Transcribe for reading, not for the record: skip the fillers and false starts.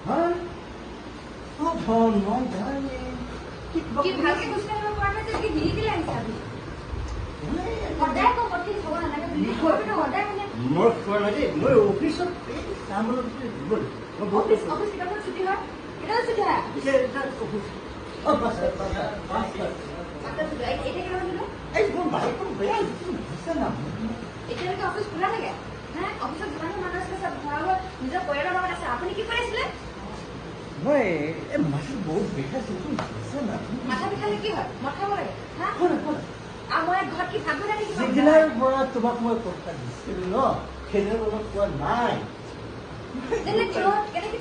হা অ ধন মই জানি কি ভালকে বুঝতে পারবো পারবে যে কি দিয়ে দিলে আমি সদায় কো কঠি হ'ব নালাগে বুলি কইটো সদায় মানে মোৰ কোৱা নাই মই অফিচত কামলৈ গ'ল অফিস কিটা ছুটি হয় এটা ছুটি হয় এটা অফিস অ বাস এটা কেন হলো এই কোন বাইক বেয়া আছে না এতিয়ালৈকে অফিস খোলা থাকে হ্যাঁ অফিসত যিমান মানুহ আছে সব ঘৰৰ নিজৰ পৰিয়ালৰ লগত আছে আপুনি কি কৰিছিলে মই এই মাছটো বহুত বিষাইছে আছে না মাথা বিষালে কি হয় মদ খাব লাগে হা মই ঘৰত কি ভাত বনাই থাকিব যিদিনাৰ পৰা তোমাক মই কথা দিছিলোঁ ন সেইদিনাৰ পৰা কোৱা নাই তেনে কিয় কেনেকে